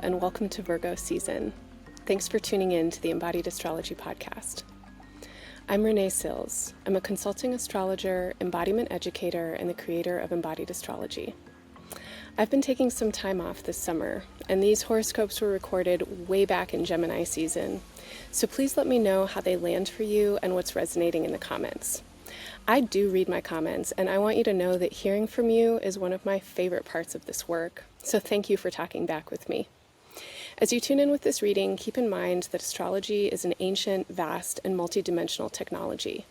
and welcome to Virgo season. Thanks for tuning in to the Embodied Astrology podcast. I'm Renee Sills. I'm a consulting astrologer, embodiment educator, and the creator of Embodied Astrology. I've been taking some time off this summer, and these horoscopes were recorded way back in Gemini season, so please let me know how they land for you and what's resonating in the comments. I do read my comments, and I want you to know that hearing from you is one of my favorite parts of this work, so thank you for talking back with me. As you tune in with this reading, keep in mind that astrology is an ancient, vast, and multidimensional technology.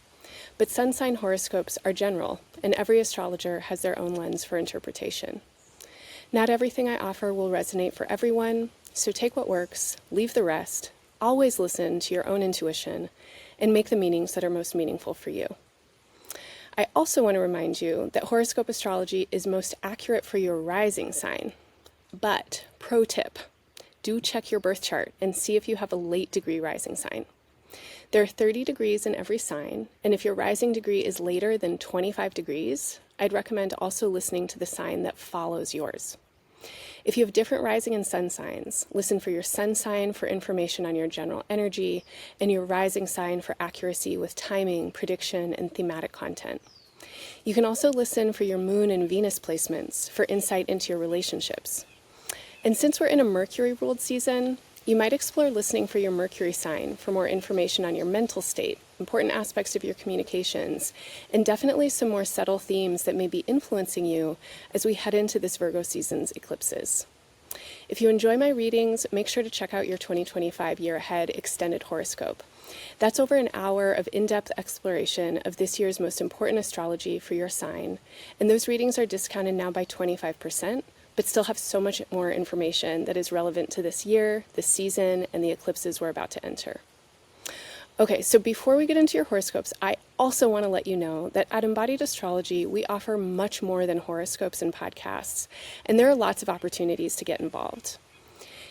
But sun sign horoscopes are general, and every astrologer has their own lens for interpretation. Not everything I offer will resonate for everyone, so take what works, leave the rest, always listen to your own intuition, and make the meanings that are most meaningful for you. I also want to remind you that horoscope astrology is most accurate for your rising sign. But, pro tip, do check your birth chart and see if you have a late degree rising sign. There are 30 degrees in every sign, and if your rising degree is later than 25 degrees, I'd recommend also listening to the sign that follows yours. If you have different rising and sun signs, listen for your sun sign for information on your general energy, and your rising sign for accuracy with timing, prediction, and thematic content. You can also listen for your moon and Venus placements for insight into your relationships. And since we're in a Mercury-ruled season, you might explore listening for your Mercury sign for more information on your mental state, important aspects of your communications, and definitely some more subtle themes that may be influencing you as we head into this Virgo season's eclipses. If you enjoy my readings, make sure to check out your 2025 Year Ahead Extended Horoscope. That's over an hour of in-depth exploration of this year's most important astrology for your sign, and those readings are discounted now by 25%, but still have so much more information that is relevant to this year, this season, and the eclipses we're about to enter. Okay, so before we get into your horoscopes, I also want to let you know that at Embodied Astrology, we offer much more than horoscopes and podcasts, and there are lots of opportunities to get involved.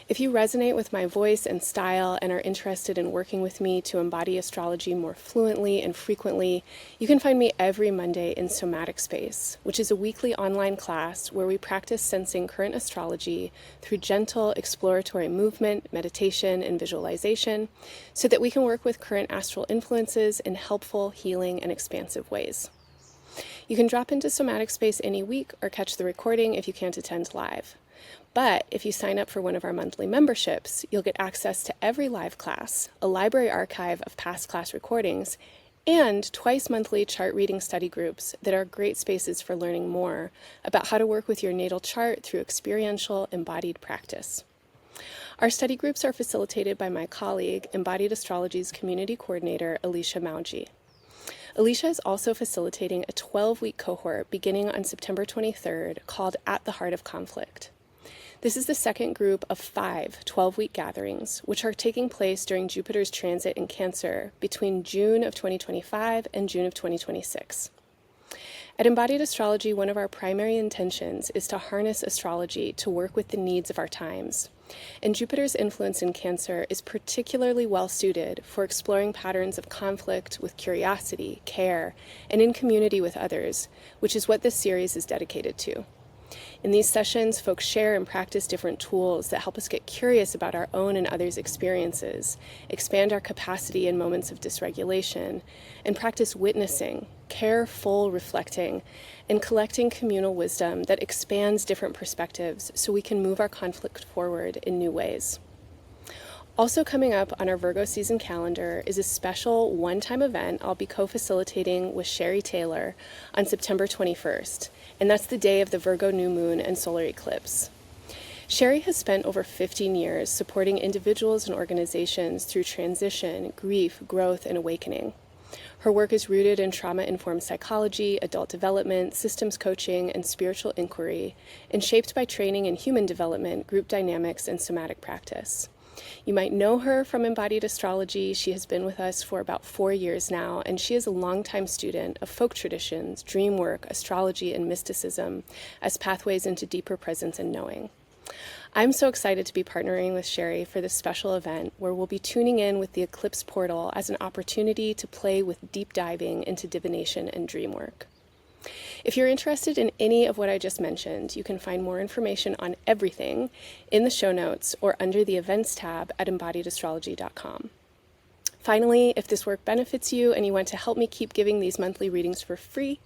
If you resonate with my voice and style and are interested in working with me to embody astrology more fluently and frequently, you can find me every Monday in Somatic Space, which is a weekly online class where we practice sensing current astrology through gentle exploratory movement, meditation, and visualization so that we can work with current astral influences in helpful, healing, and expansive ways. You can drop into Somatic Space any week or catch the recording if you can't attend live. But if you sign up for one of our monthly memberships, you'll get access to every live class, a library archive of past class recordings, and twice monthly chart reading study groups that are great spaces for learning more about how to work with your natal chart through experiential embodied practice. Our study groups are facilitated by my colleague, Embodied Astrology's community coordinator, Alisha Mawji. Alisha is also facilitating a 12-week cohort beginning on September 23rd called At the Heart of Conflict. This is the second group of 5 12-week gatherings, which are taking place during Jupiter's transit in Cancer between June of 2025 and June of 2026. At Embodied Astrology, one of our primary intentions is to harness astrology to work with the needs of our times. And Jupiter's influence in Cancer is particularly well suited for exploring patterns of conflict with curiosity, care, and in community with others, which is what this series is dedicated to. In these sessions, folks share and practice different tools that help us get curious about our own and others' experiences, expand our capacity in moments of dysregulation, and practice witnessing, careful reflecting, and collecting communal wisdom that expands different perspectives so we can move our conflict forward in new ways. Also coming up on our Virgo season calendar is a special one-time event I'll be co-facilitating with Sherri Taylor on September 21st, and that's the day of the Virgo new moon and solar eclipse. Sherri has spent over 15 years supporting individuals and organizations through transition, grief, growth, and awakening. Her work is rooted in trauma-informed psychology, adult development, systems coaching, and spiritual inquiry, and shaped by training in human development, group dynamics, and somatic practice. You might know her from Embodied Astrology. She has been with us for about 4 years now, and she is a longtime student of folk traditions, dream work, astrology, and mysticism as pathways into deeper presence and knowing. I'm so excited to be partnering with Sherri for this special event where we'll be tuning in with the Eclipse portal as an opportunity to play with deep diving into divination and dream work. If you're interested in any of what I just mentioned, you can find more information on everything in the show notes or under the events tab at embodiedastrology.com. Finally, if this work benefits you and you want to help me keep giving these monthly readings for free,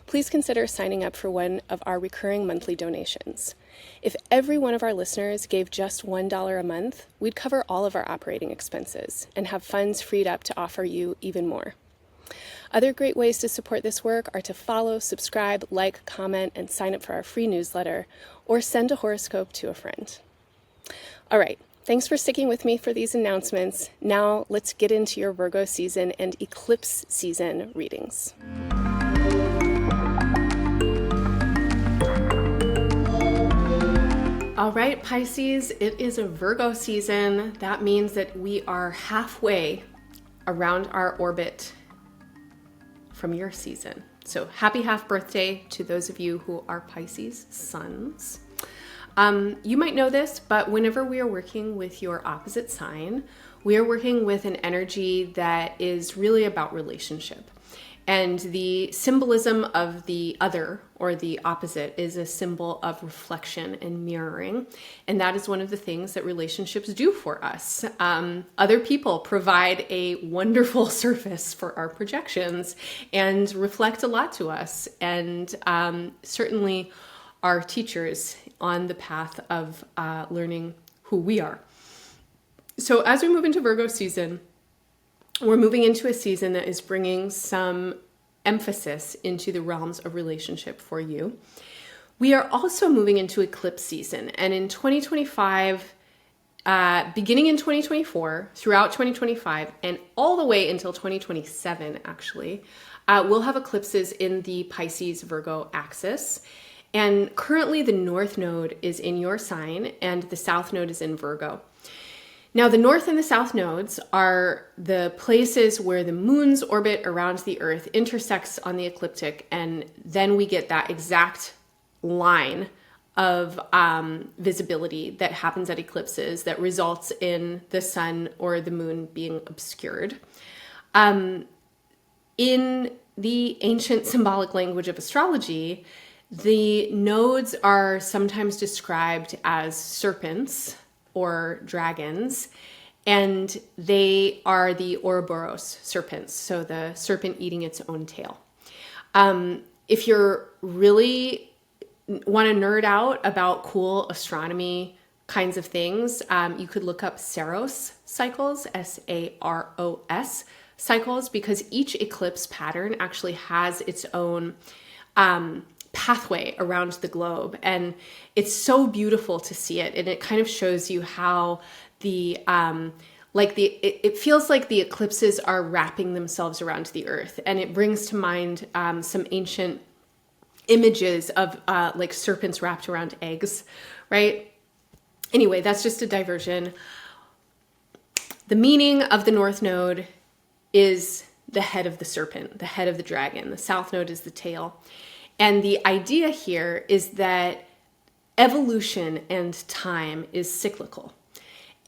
please consider signing up for one of our recurring monthly donations. If every one of our listeners gave just $1 a month, we'd cover all of our operating expenses and have funds freed up to offer you even more. Other great ways to support this work are to follow, subscribe, like, comment, and sign up for our free newsletter, or send a horoscope to a friend. All right. Thanks for sticking with me for these announcements. Now let's get into your Virgo season and Eclipse season readings. All right, Pisces, it is a Virgo season. That means that we are halfway around our orbit from your season. So happy half birthday to those of you who are Pisces suns. You might know this, but whenever we are working with your opposite sign, we are working with an energy that is really about relationship. And the symbolism of the other or the opposite is a symbol of reflection and mirroring. And that is one of the things that relationships do for us. Other people provide a wonderful surface for our projections and reflect a lot to us. And certainly are teachers on the path of learning who we are. So as we move into Virgo season, we're moving into a season that is bringing some emphasis into the realms of relationship for you. We are also moving into eclipse season. And in 2025, beginning in 2024, throughout 2025, and all the way until 2027, actually, we'll have eclipses in the Pisces Virgo axis. And currently the North Node is in your sign and the South Node is in Virgo. Now the North and the South Nodes are the places where the moon's orbit around the Earth intersects on the ecliptic, and then we get that exact line of visibility that happens at eclipses that results in the sun or the moon being obscured. In the ancient symbolic language of astrology, the nodes are sometimes described as serpents or dragons, and they are the Ouroboros serpents, so the serpent eating its own tail. If you're really want to nerd out about cool astronomy kinds of things, you could look up Saros cycles, Saros cycles, because each eclipse pattern actually has its own pathway around the globe, and it's so beautiful to see it, and it kind of shows you how it feels like the eclipses are wrapping themselves around the earth, and it brings to mind some ancient images of like serpents wrapped around eggs, right? Anyway, that's just a diversion. The meaning of the North Node is the head of the serpent, the head of the dragon. The South Node is the tail. And the idea here is that evolution and time is cyclical.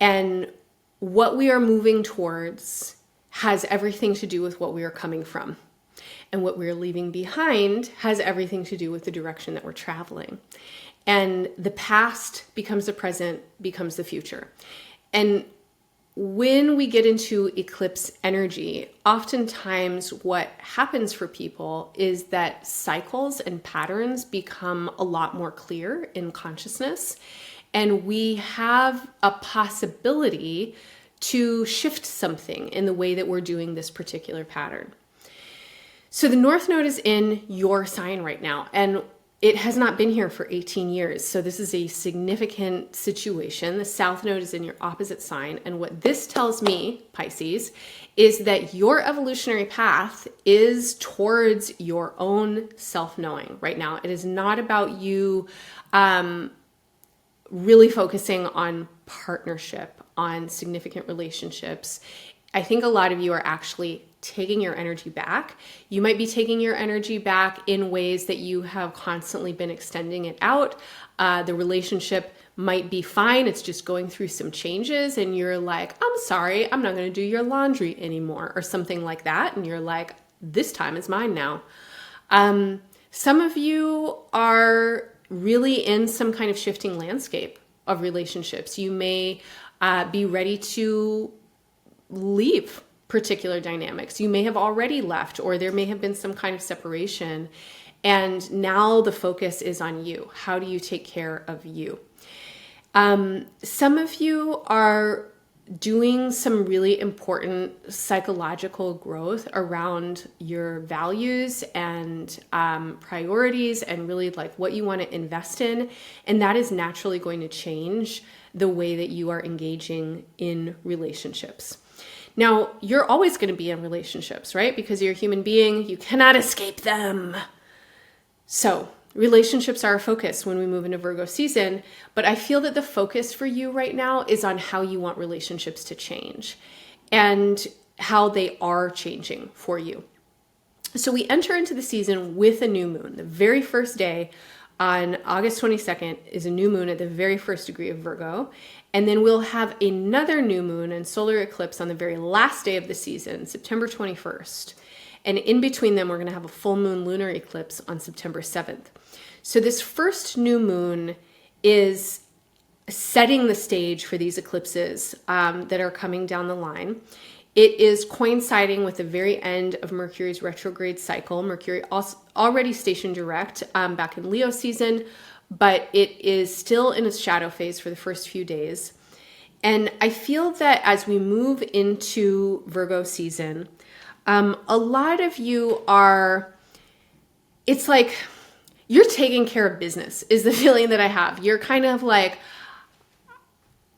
And what we are moving towards has everything to do with what we are coming from. And what we're leaving behind has everything to do with the direction that we're traveling. And the past becomes the present, becomes the future. And when we get into eclipse energy, oftentimes what happens for people is that cycles and patterns become a lot more clear in consciousness, and we have a possibility to shift something in the way that we're doing this particular pattern. So the North Node is in your sign right now, and it has not been here for 18 years. So this is a significant situation. The South Node is in your opposite sign. And what this tells me, Pisces, is that your evolutionary path is towards your own self-knowing right now. It is not about you really focusing on partnership, on significant relationships. I think a lot of you are actually taking your energy back. You might be taking your energy back in ways that you have constantly been extending it out. The relationship might be fine. It's just going through some changes and you're like, I'm sorry, I'm not going to do your laundry anymore or something like that. And you're like, this time is mine now. Some of you are really in some kind of shifting landscape of relationships. You may be ready to leave particular dynamics. You may have already left, or there may have been some kind of separation. And now the focus is on you. How do you take care of you? Some of you are doing some really important psychological growth around your values and priorities and really like what you want to invest in. And that is naturally going to change the way that you are engaging in relationships. Now, you're always going to be in relationships, right? Because you're a human being, you cannot escape them. So relationships are a focus when we move into Virgo season, but I feel that the focus for you right now is on how you want relationships to change and how they are changing for you. So we enter into the season with a new moon. The very first day on August 22nd is a new moon at the very first degree of Virgo. And then we'll have another new moon and solar eclipse on the very last day of the season, September 21st. And in between them, we're going to have a full moon lunar eclipse on September 7th. So this first new moon is setting the stage for these eclipses that are coming down the line. It is coinciding with the very end of Mercury's retrograde cycle. Mercury already stationed direct back in Leo season, but it is still in its shadow phase for the first few days. And I feel that as we move into Virgo season, a lot of you are, it's like you're taking care of business is the feeling that I have. You're kind of like,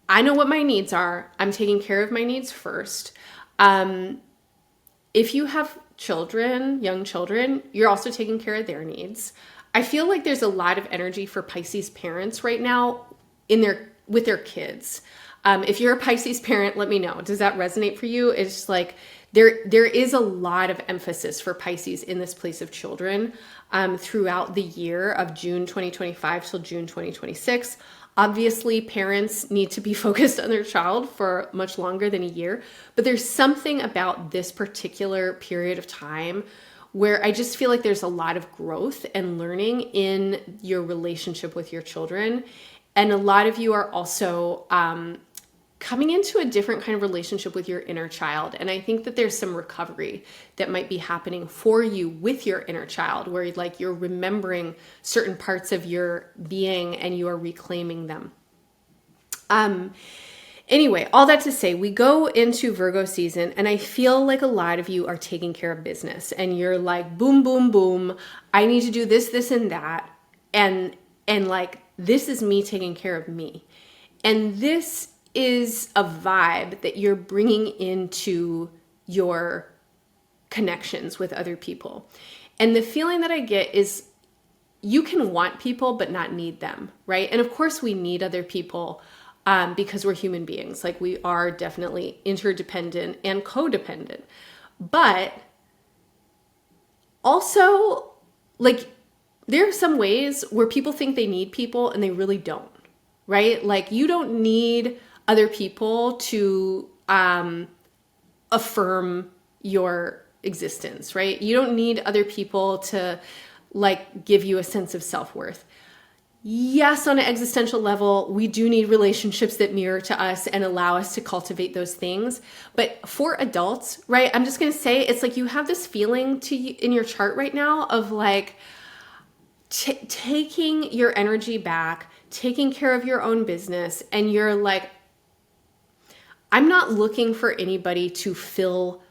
I know what my needs are. I'm taking care of my needs first. If you have children, young children, you're also taking care of their needs. I feel like there's a lot of energy for Pisces parents right now with their kids. If you're a Pisces parent, let me know. Does that resonate for you? It's like there is a lot of emphasis for Pisces in this place of children throughout the year of June 2025 till June 2026. Obviously, parents need to be focused on their child for much longer than a year, but there's something about this particular period of time where I just feel like there's a lot of growth and learning in your relationship with your children. And a lot of you are also coming into a different kind of relationship with your inner child. And I think that there's some recovery that might be happening for you with your inner child, where you're remembering certain parts of your being and you are reclaiming them. Anyway, all that to say, we go into Virgo season and I feel like a lot of you are taking care of business and you're like, boom, boom, boom. I need to do this, this, and that. And like, this is me taking care of me. And this is a vibe that you're bringing into your connections with other people. And the feeling that I get is you can want people, but not need them, right? And of course we need other people because we're human beings. Like we are definitely interdependent and codependent. But also, like, there are some ways where people think they need people and they really don't, right? Like you don't need other people to affirm your existence, right? You don't need other people to like give you a sense of self-worth. Yes, on an existential level, we do need relationships that mirror to us and allow us to cultivate those things. But for adults, right, I'm just going to say it's like you have this feeling in your chart right now of like taking your energy back, taking care of your own business, and you're like, I'm not looking for anybody to fill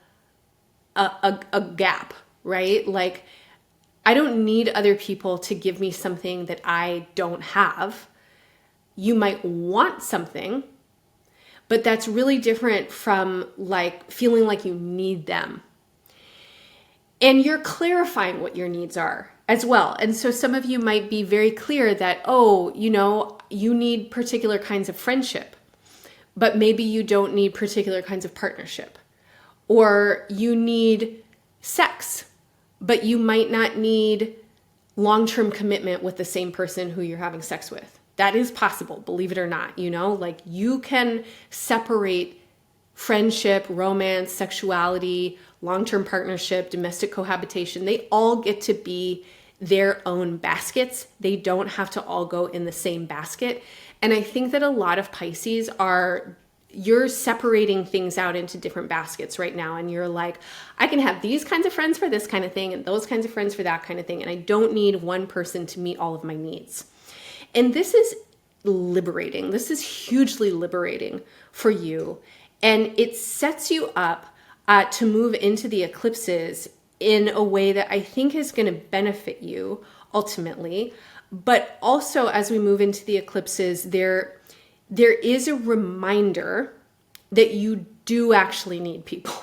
a gap, right? Like, I don't need other people to give me something that I don't have. You might want something, but that's really different from like feeling like you need them. And you're clarifying what your needs are as well. And so some of you might be very clear that, oh, you need particular kinds of friendship, but maybe you don't need particular kinds of partnership. Or you need sex, but you might not need long-term commitment with the same person who you're having sex with. That is possible, believe it or not. Like you can separate friendship, romance, sexuality, long-term partnership, domestic cohabitation. They all get to be their own baskets. They don't have to all go in the same basket. And I think that a lot of Pisces you're separating things out into different baskets right now. And you're like, I can have these kinds of friends for this kind of thing and those kinds of friends for that kind of thing. And I don't need one person to meet all of my needs. And this is liberating. This is hugely liberating for you. And it sets you up to move into the eclipses in a way that I think is going to benefit you ultimately. But also as we move into the eclipses, there is a reminder that you do actually need people.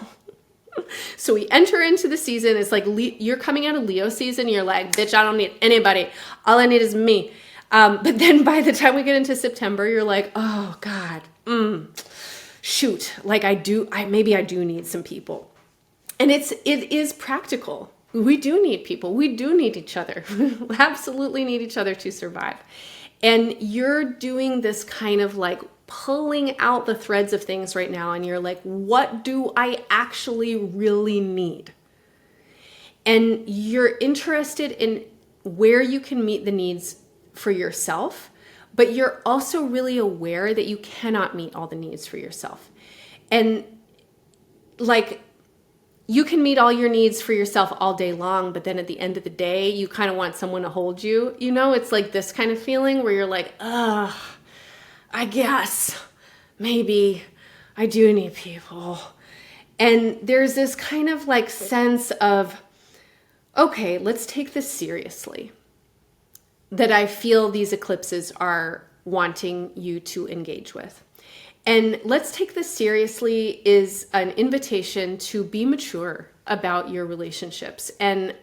So we enter into the season. It's like you're coming out of Leo season. You're like, bitch, I don't need anybody. All I need is me. But then by the time we get into September, you're like, oh God, shoot. Like maybe I do need some people. And it is practical. We do need people. We do need each other. We absolutely need each other to survive. And you're doing this kind of like pulling out the threads of things right now. And you're like, what do I actually really need? And you're interested in where you can meet the needs for yourself, but you're also really aware that you cannot meet all the needs for yourself. And like, you can meet all your needs for yourself all day long, but then at the end of the day, you kind of want someone to hold you. You know, it's like this kind of feeling where you're like, I guess maybe I do need people. And there's this kind of like sense of, okay, let's take this seriously. That I feel these eclipses are wanting you to engage with. And let's take this seriously is an invitation to be mature about your relationships. And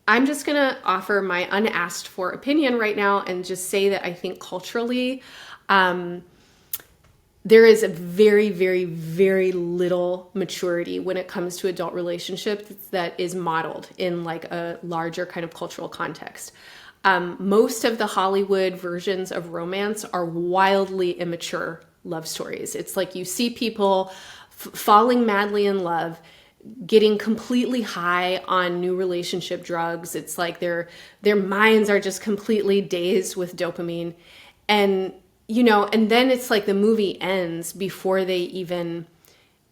I'm just going to offer my unasked for opinion right now and just say that I think culturally, there is a very, very, very little maturity when it comes to adult relationships that is modeled in like a larger kind of cultural context. Most of the Hollywood versions of romance are wildly immature love stories. It's like you see people falling madly in love, getting completely high on new relationship drugs. It's like their minds are just completely dazed with dopamine. And, you know, and then it's like the movie ends before they even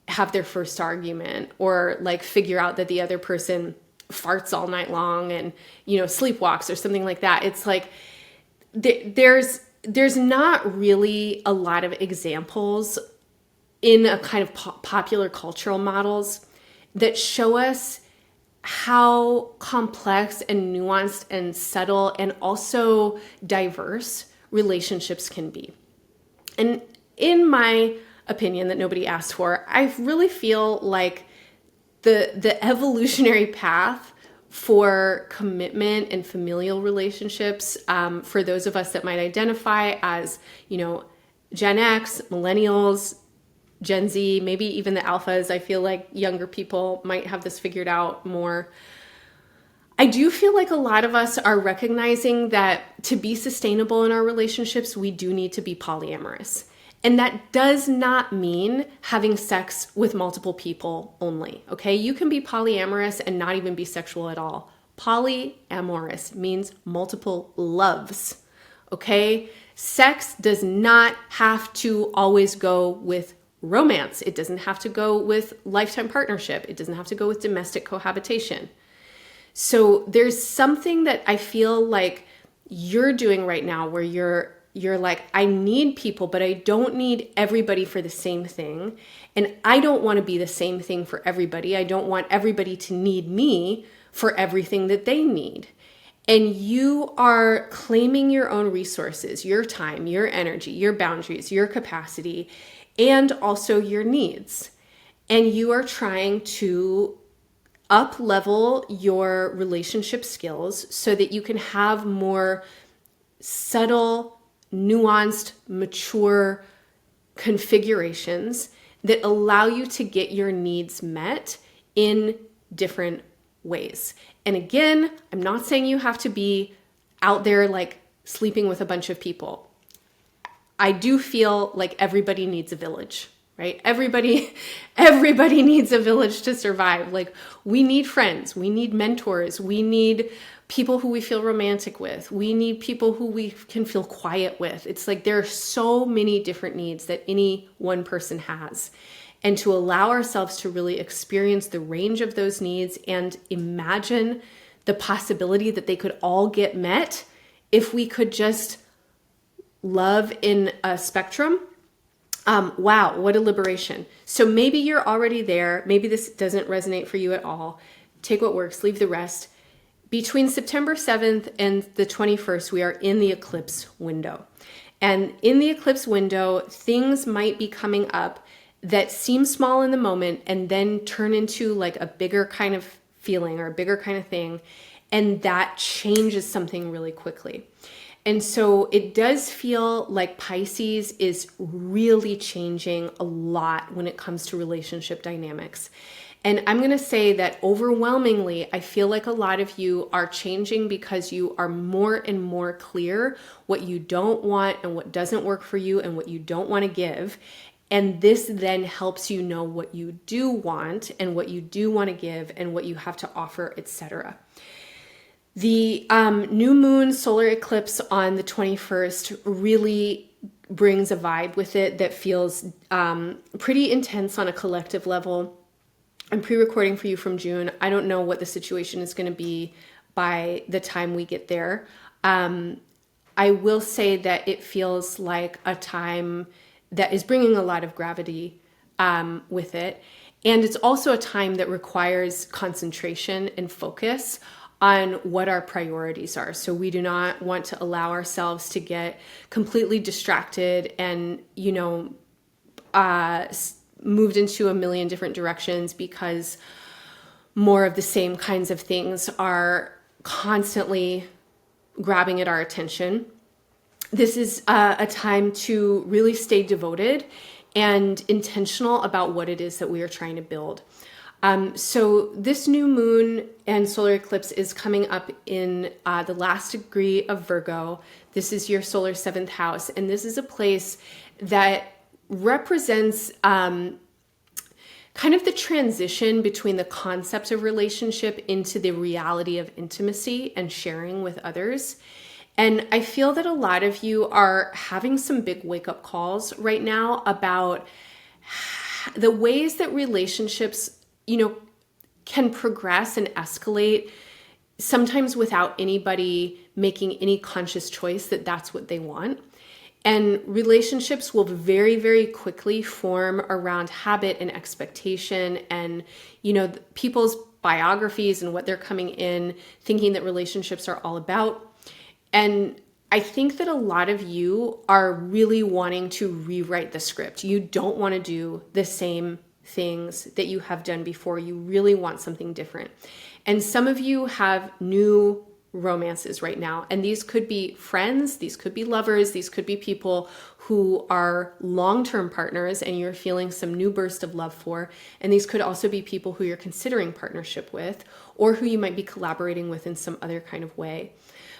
have their first argument or like figure out that the other person farts all night long and, you know, sleepwalks or something like that. It's like there's not really a lot of examples in a kind of popular cultural models that show us how complex and nuanced and subtle and also diverse relationships can be. And in my opinion that nobody asked for, I really feel like the evolutionary path for commitment and familial relationships, for those of us that might identify as, you know, Gen X, millennials, Gen Z, maybe even the alphas. I feel like younger people might have this figured out more. I do feel like a lot of us are recognizing that to be sustainable in our relationships, we do need to be polyamorous. And that does not mean having sex with multiple people only, okay? You can be polyamorous and not even be sexual at all. Polyamorous means multiple loves, okay? Sex does not have to always go with romance. It doesn't have to go with lifetime partnership. It doesn't have to go with domestic cohabitation. So there's something that I feel like you're doing right now where you're like, I need people, but I don't need everybody for the same thing. And I don't want to be the same thing for everybody. I don't want everybody to need me for everything that they need. And you are claiming your own resources, your time, your energy, your boundaries, your capacity, and also your needs. And you are trying to up-level your relationship skills so that you can have more subtle, nuanced, mature configurations that allow you to get your needs met in different ways. And again, I'm not saying you have to be out there like sleeping with a bunch of people. I do feel like everybody needs a village, right? Everybody needs a village to survive. Like, we need friends, we need mentors, we need people who we feel romantic with, we need people who we can feel quiet with. It's like there are so many different needs that any one person has. And to allow ourselves to really experience the range of those needs and imagine the possibility that they could all get met if we could just love in a spectrum. Wow, what a liberation. So maybe you're already there. Maybe this doesn't resonate for you at all. Take what works, leave the rest. Between September 7th and the 21st, we are in the eclipse window. And in the eclipse window, things might be coming up that seem small in the moment and then turn into like a bigger kind of feeling or a bigger kind of thing. And that changes something really quickly. And so it does feel like Pisces is really changing a lot when it comes to relationship dynamics. And I'm going to say that overwhelmingly, I feel like a lot of you are changing because you are more and more clear what you don't want and what doesn't work for you and what you don't want to give. And this then helps you know what you do want and what you do want to give and what you have to offer, etc. The new moon solar eclipse on the 21st really brings a vibe with it that feels pretty intense on a collective level. I'm pre-recording for you from June. I don't know what the situation is going to be by the time we get there. I will say that it feels like a time that is bringing a lot of gravity with it. And it's also a time that requires concentration and focus on what our priorities are. So we do not want to allow ourselves to get completely distracted and, moved into a million different directions because more of the same kinds of things are constantly grabbing at our attention. This is a time to really stay devoted and intentional about what it is that we are trying to build. So this new moon and solar eclipse is coming up in the last degree of Virgo. This is your solar 7th house, and this is a place that represents kind of the transition between the concept of relationship into the reality of intimacy and sharing with others. And I feel that a lot of you are having some big wake-up calls right now about the ways that relationships, can progress and escalate, sometimes without anybody making any conscious choice that that's what they want. And relationships will very, very quickly form around habit and expectation and, people's biographies and what they're coming in thinking that relationships are all about. And I think that a lot of you are really wanting to rewrite the script. You don't want to do the same things that you have done before. You really want something different. And some of you have new romances right now. And these could be friends, these could be lovers, these could be people who are long-term partners and you're feeling some new burst of love for. And these could also be people who you're considering partnership with or who you might be collaborating with in some other kind of way.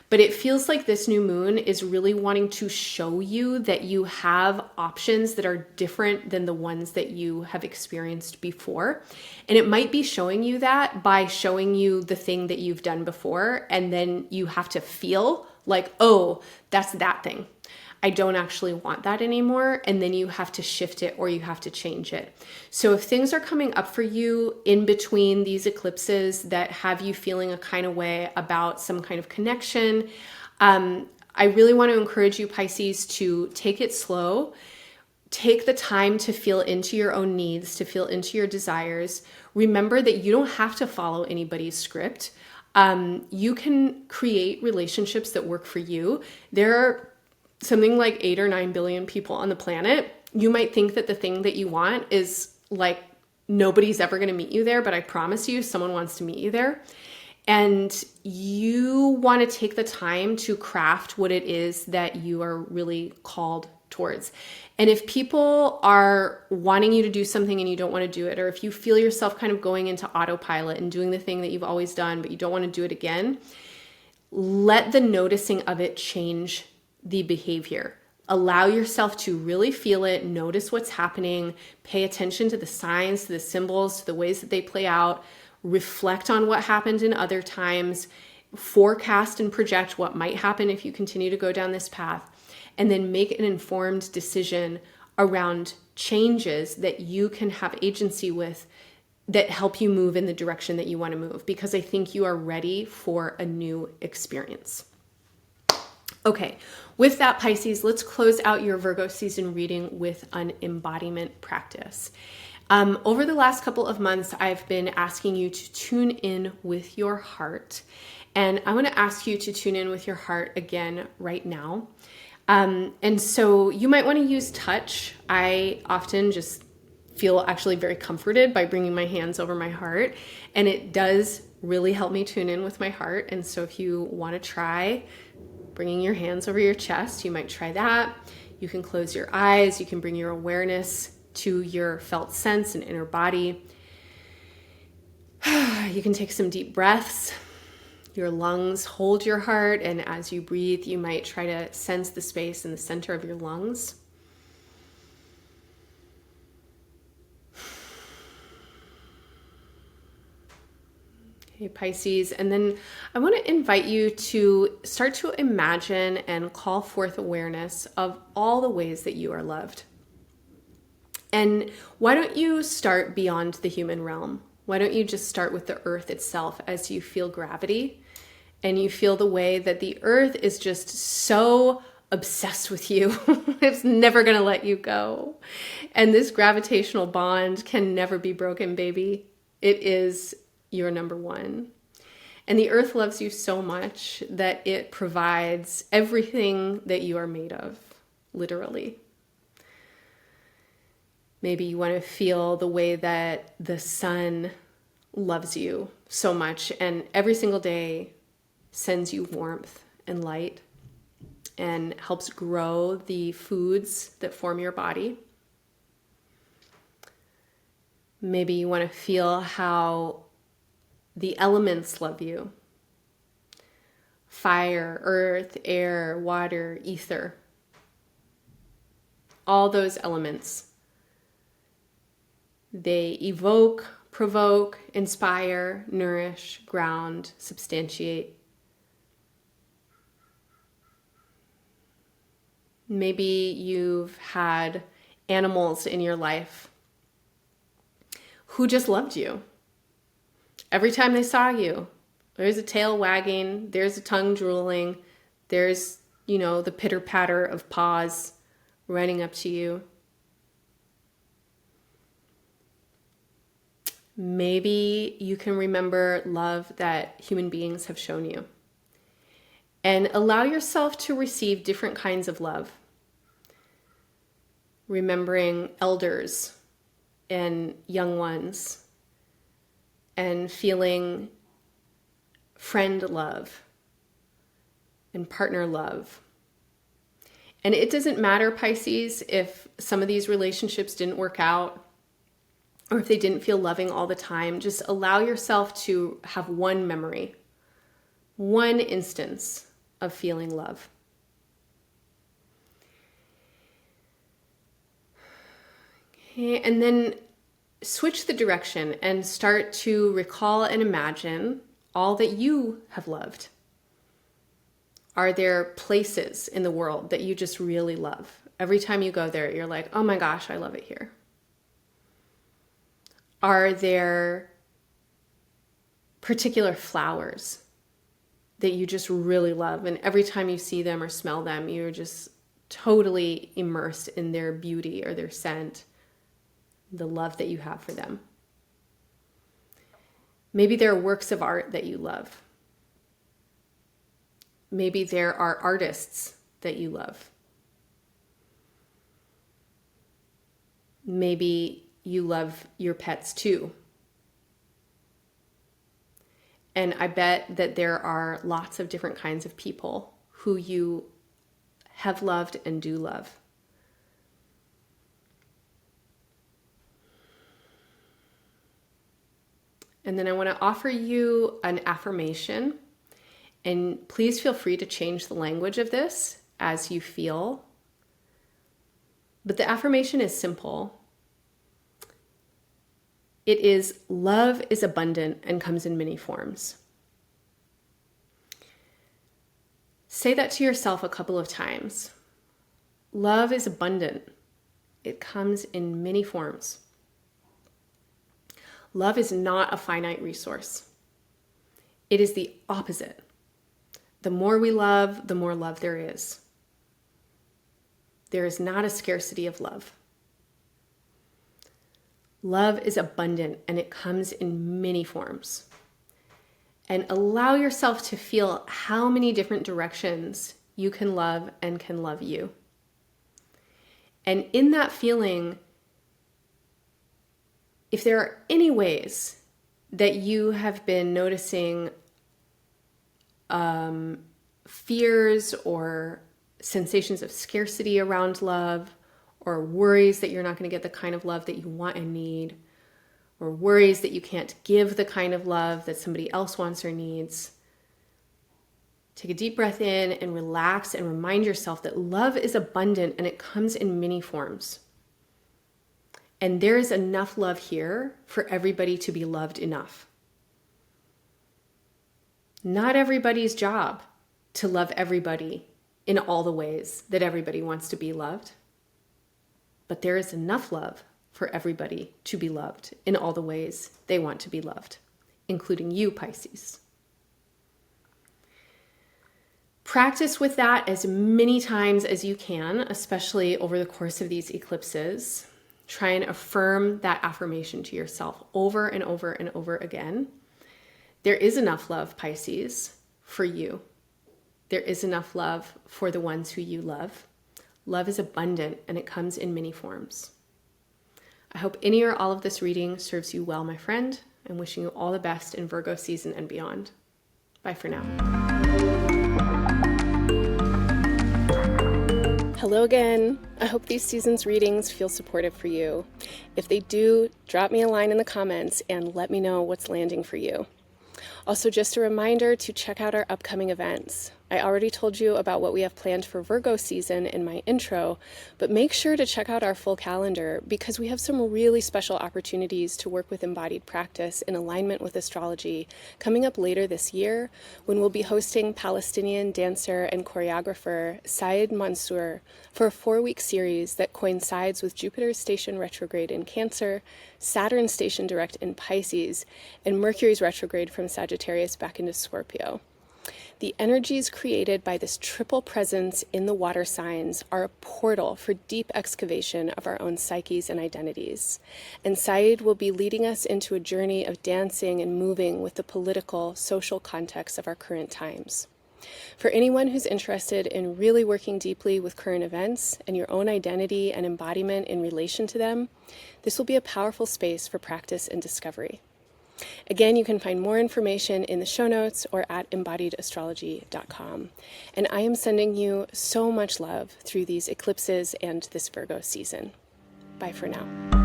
But it feels like this new moon is really wanting to show you that you have options that are different than the ones that you have experienced before. And it might be showing you that by showing you the thing that you've done before. And then you have to feel like, oh, that's that thing. I don't actually want that anymore. And then you have to shift it or you have to change it. So if things are coming up for you in between these eclipses that have you feeling a kind of way about some kind of connection, I really want to encourage you, Pisces, to take it slow. Take the time to feel into your own needs, to feel into your desires. Remember that you don't have to follow anybody's script. You can create relationships that work for you. There are something like 8 or 9 billion people on the planet. You might think that the thing that you want is like nobody's ever going to meet you there, but I promise you someone wants to meet you there. And you want to take the time to craft what it is that you are really called towards. And if people are wanting you to do something and you don't want to do it, or if you feel yourself kind of going into autopilot and doing the thing that you've always done, but you don't want to do it again, let the noticing of it change the behavior. Allow yourself to really feel it, notice what's happening, pay attention to the signs, to the symbols, to the ways that they play out, reflect on what happened in other times, forecast and project what might happen if you continue to go down this path, and then make an informed decision around changes that you can have agency with that help you move in the direction that you want to move, because I think you are ready for a new experience. Okay, with that, Pisces, let's close out your Virgo season reading with an embodiment practice. Over the last couple of months, I've been asking you to tune in with your heart. And I want to ask you to tune in with your heart again right now. And so you might want to use touch. I often just feel actually very comforted by bringing my hands over my heart. And it does really help me tune in with my heart. And so if you want to try bringing your hands over your chest, you might try that. You can close your eyes. You can bring your awareness to your felt sense and inner body. You can take some deep breaths. Your lungs hold your heart, and as you breathe, you might try to sense the space in the center of your lungs. Okay, Pisces, and then I want to invite you to start to imagine and call forth awareness of all the ways that you are loved. And why don't you start beyond the human realm? Why don't you just start with the earth itself as you feel gravity and you feel the way that the earth is just so obsessed with you. It's never going to let you go. And this gravitational bond can never be broken, baby. It is your number one. And the earth loves you so much that it provides everything that you are made of, literally. Maybe you want to feel the way that the sun loves you so much and every single day sends you warmth and light and helps grow the foods that form your body. Maybe you want to feel how the elements love you. Fire, earth, air, water, ether. All those elements. They evoke, provoke, inspire, nourish, ground, substantiate. Maybe you've had animals in your life who just loved you. Every time they saw you, there's a tail wagging, there's a tongue drooling, there's, the pitter-patter of paws running up to you. Maybe you can remember love that human beings have shown you. And allow yourself to receive different kinds of love. Remembering elders and young ones. And feeling friend love and partner love. And it doesn't matter, Pisces, if some of these relationships didn't work out or if they didn't feel loving all the time. Just allow yourself to have one memory, one instance of feeling love. Okay, and then switch the direction and start to recall and imagine all that you have loved. Are there places in the world that you just really love? Every time you go there, you're like, oh my gosh, I love it here. Are there particular flowers that you just really love? And every time you see them or smell them, you're just totally immersed in their beauty or their scent, the love that you have for them. Maybe there are works of art that you love. Maybe there are artists that you love. Maybe you love your pets too. And I bet that there are lots of different kinds of people who you have loved and do love. And then I want to offer you an affirmation. And please feel free to change the language of this as you feel. But the affirmation is simple. It is, love is abundant and comes in many forms. Say that to yourself a couple of times. Love is abundant. It comes in many forms. Love is not a finite resource. It is the opposite. The more we love, the more love there is. There is not a scarcity of love. Love is abundant and it comes in many forms. And allow yourself to feel how many different directions you can love and can love you. And in that feeling, if there are any ways that you have been noticing fears or sensations of scarcity around love, or worries that you're not going to get the kind of love that you want and need, or worries that you can't give the kind of love that somebody else wants or needs, take a deep breath in and relax and remind yourself that love is abundant and it comes in many forms. And there is enough love here for everybody to be loved enough. Not everybody's job to love everybody in all the ways that everybody wants to be loved. But there is enough love for everybody to be loved in all the ways they want to be loved, including you, Pisces. Practice with that as many times as you can, especially over the course of these eclipses. Try and affirm that affirmation to yourself over and over and over again. There is enough love, Pisces, for you. There is enough love for the ones who you love. Love is abundant and it comes in many forms. I hope any or all of this reading serves you well, my friend. I'm wishing you all the best in Virgo season and beyond. Bye for now. Hello again. I hope these season's readings feel supportive for you. If they do, drop me a line in the comments and let me know what's landing for you. Also, just a reminder to check out our upcoming events. I already told you about what we have planned for Virgo season in my intro, but make sure to check out our full calendar because we have some really special opportunities to work with embodied practice in alignment with astrology coming up later this year when we'll be hosting Palestinian dancer and choreographer Saed Mansour for a 4-week series that coincides with Jupiter's station retrograde in Cancer, Saturn's station direct in Pisces, and Mercury's retrograde from Sagittarius back into Scorpio. The energies created by this triple presence in the water signs are a portal for deep excavation of our own psyches and identities. And Saed will be leading us into a journey of dancing and moving with the political, social context of our current times. For anyone who's interested in really working deeply with current events and your own identity and embodiment in relation to them, this will be a powerful space for practice and discovery. Again, you can find more information in the show notes or at embodiedastrology.com. And I am sending you so much love through these eclipses and this Virgo season. Bye for now.